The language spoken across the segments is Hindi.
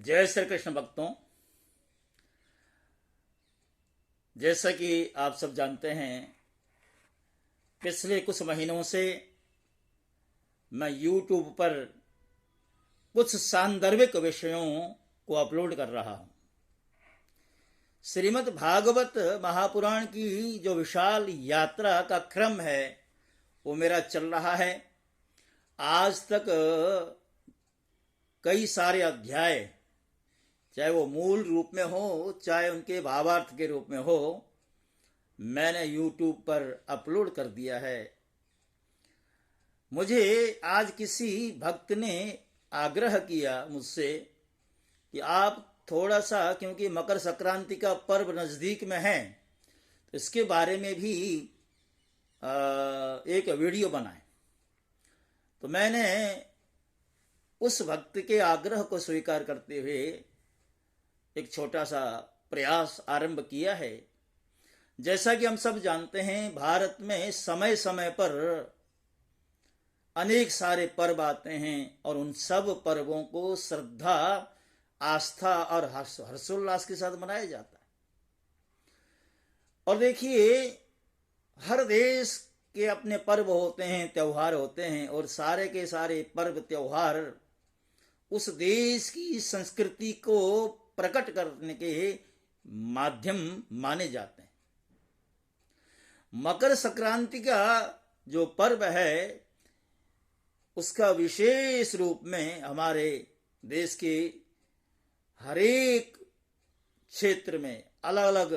जय श्री कृष्ण भक्तों। जैसा कि आप सब जानते हैं, पिछले कुछ महीनों से मैं YouTube पर कुछ सांदर्भिक विषयों को अपलोड कर रहा हूं। श्रीमद् भागवत महापुराण की जो विशाल यात्रा का क्रम है वो मेरा चल रहा है। आज तक कई सारे अध्याय, चाहे वो मूल रूप में हो चाहे उनके भावार्थ के रूप में हो, मैंने YouTube पर अपलोड कर दिया है। मुझे आज किसी भक्त ने आग्रह किया मुझसे कि आप थोड़ा सा, क्योंकि मकर संक्रांति का पर्व नज़दीक में है, तो इसके बारे में भी एक वीडियो बनाएं। तो मैंने उस भक्त के आग्रह को स्वीकार करते हुए एक छोटा सा प्रयास आरंभ किया है। जैसा कि हम सब जानते हैं, भारत में समय समय पर अनेक सारे पर्व आते हैं और उन सब पर्वों को श्रद्धा, आस्था और हर्षोल्लास के साथ मनाया जाता है। और देखिए, हर देश के अपने पर्व होते हैं, त्योहार होते हैं, और सारे के सारे पर्व त्योहार उस देश की संस्कृति को प्रकट करने के माध्यम माने जाते हैं। मकर संक्रांति का जो पर्व है उसका विशेष रूप में हमारे देश के हरेक क्षेत्र में, अलग अलग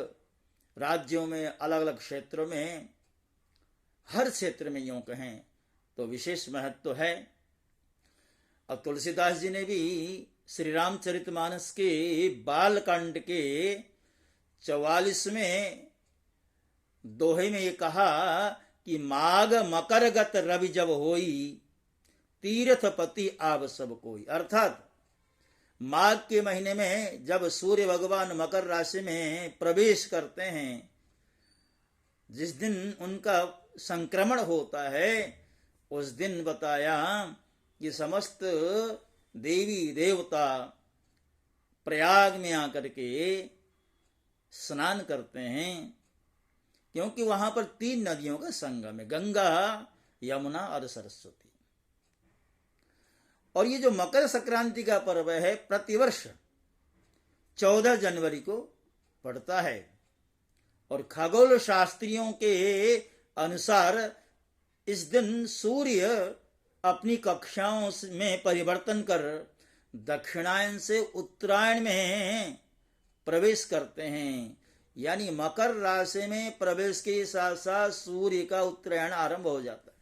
राज्यों में, अलग अलग क्षेत्रों में, हर क्षेत्र में यूं कहें तो विशेष महत्व है। और तुलसीदास जी ने भी श्री रामचरितमानस के बालकांड के 44वें दोहे में ये कहा कि माघ मकरगत रवि जब होई, तीर्थपति आव सब कोई। अर्थात माघ के महीने में जब सूर्य भगवान मकर राशि में प्रवेश करते हैं, जिस दिन उनका संक्रमण होता है, उस दिन बताया कि समस्त देवी देवता प्रयाग में आकर के स्नान करते हैं, क्योंकि वहां पर 3 नदियों का संगम है, गंगा, यमुना और सरस्वती। और ये जो मकर संक्रांति का पर्व है प्रतिवर्ष 14 जनवरी को पड़ता है। और खगोल शास्त्रियों के अनुसार इस दिन सूर्य अपनी कक्षाओं में परिवर्तन कर दक्षिणायन से उत्तरायण में प्रवेश करते हैं। यानी मकर राशि में प्रवेश के साथ साथ सूर्य का उत्तरायण आरंभ हो जाता है।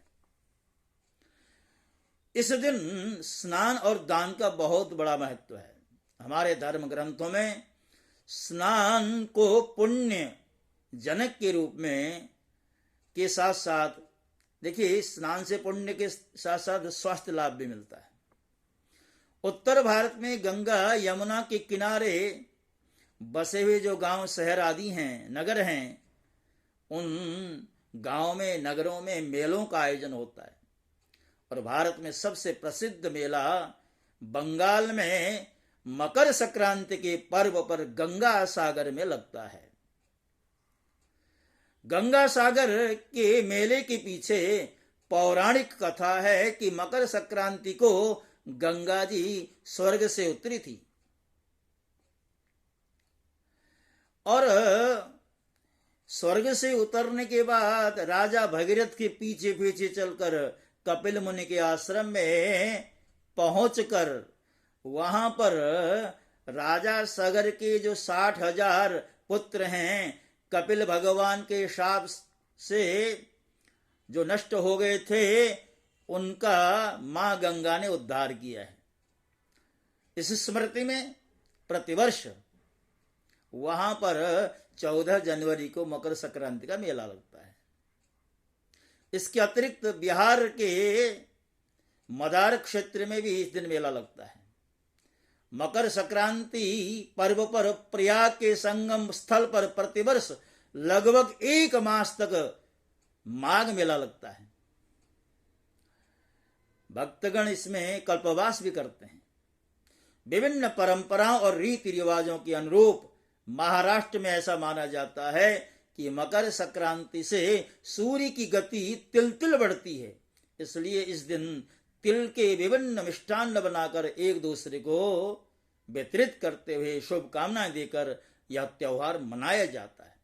इस दिन स्नान और दान का बहुत बड़ा महत्व है। हमारे धर्म ग्रंथों में स्नान को पुण्य जनक के रूप में के साथ साथ, देखिए, स्नान से पुण्य के साथ साथ स्वास्थ्य लाभ भी मिलता है। उत्तर भारत में गंगा यमुना के किनारे बसे हुए जो गांव, शहर आदि हैं, नगर हैं, उन गांवों में, नगरों में मेलों का आयोजन होता है। और भारत में सबसे प्रसिद्ध मेला बंगाल में मकर संक्रांति के पर्व पर गंगा सागर में लगता है। गंगा सागर के मेले के पीछे पौराणिक कथा है कि मकर संक्रांति को गंगा जी स्वर्ग से उतरी थी और स्वर्ग से उतरने के बाद राजा भगीरथ के पीछे पीछे चलकर कपिल मुनि के आश्रम में पहुंचकर वहां पर राजा सगर के जो 60,000 पुत्र हैं, कपिल भगवान के शाप से जो नष्ट हो गए थे, उनका मां गंगा ने उद्धार किया है। इस स्मृति में प्रतिवर्ष वहां पर 14 जनवरी को मकर संक्रांति का मेला लगता है। इसके अतिरिक्त बिहार के मदार क्षेत्र में भी इस दिन मेला लगता है। मकर संक्रांति पर्व पर प्रयाग के संगम स्थल पर प्रतिवर्ष लगभग 1 मास तक माघ मेला लगता है। भक्तगण इसमें कल्पवास भी करते हैं। विभिन्न परंपराओं और रीति रिवाजों के अनुरूप महाराष्ट्र में ऐसा माना जाता है कि मकर संक्रांति से सूर्य की गति तिल तिल बढ़ती है। इसलिए इस दिन तिल के विभिन्न मिष्टान्न बनाकर एक दूसरे को वितरित करते हुए शुभकामनाएं देकर यह त्योहार मनाया जाता है।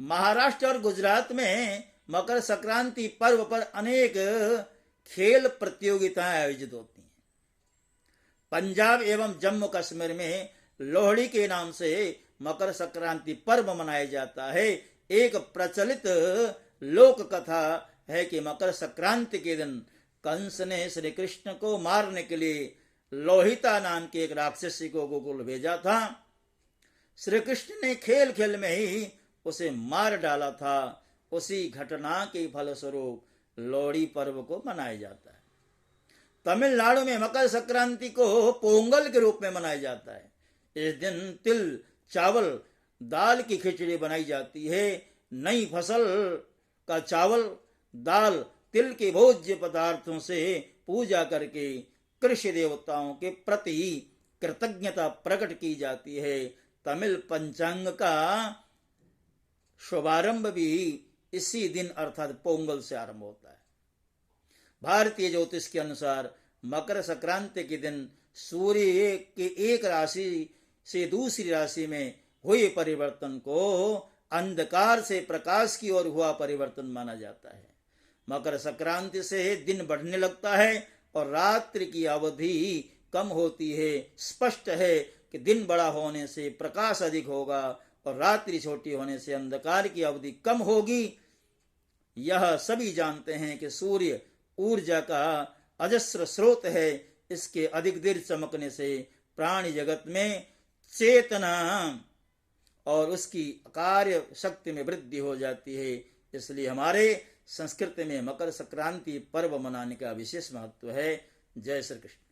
महाराष्ट्र और गुजरात में मकर संक्रांति पर्व पर अनेक खेल प्रतियोगिताएं आयोजित होती हैं। पंजाब एवं जम्मू कश्मीर में लोहड़ी के नाम से मकर संक्रांति पर्व मनाया जाता है। एक प्रचलित लोक कथा है कि मकर संक्रांति के दिन कंस ने श्री कृष्ण को मारने के लिए लोहिता नाम के एक राक्षसी को गोकुल भेजा था। श्री कृष्ण ने खेल खेल में ही उसे मार डाला था। उसी घटना के फलस्वरूप लोहड़ी पर्व को मनाया जाता है। तमिलनाडु में मकर संक्रांति को पोंगल के रूप में मनाया जाता है। इस दिन तिल, चावल, दाल की खिचड़ी बनाई जाती है। नई फसल का चावल, दाल, तिल के भोज्य पदार्थों से पूजा करके कृषि देवताओं के प्रति कृतज्ञता प्रकट की जाती है। तमिल पंचांग का शुभारंभ भी इसी दिन अर्थात पोंगल से आरंभ होता है। भारतीय ज्योतिष के अनुसार मकर संक्रांति के दिन सूर्य के एक राशि से दूसरी राशि में हुए परिवर्तन को अंधकार से प्रकाश की ओर हुआ परिवर्तन माना जाता है। मकर संक्रांति से दिन बढ़ने लगता है और रात्रि की अवधि कम होती है। स्पष्ट है कि दिन बड़ा होने से प्रकाश अधिक होगा और रात्रि छोटी होने से अंधकार की अवधि कम होगी। यह सभी जानते हैं कि सूर्य ऊर्जा का अजस्र स्रोत है। इसके अधिक देर चमकने से प्राणी जगत में चेतना और उसकी कार्य शक्ति में वृद्धि हो जाती है। इसलिए हमारे संस्कृति में मकर संक्रांति पर्व मनाने का विशेष महत्व है। जय श्री कृष्ण।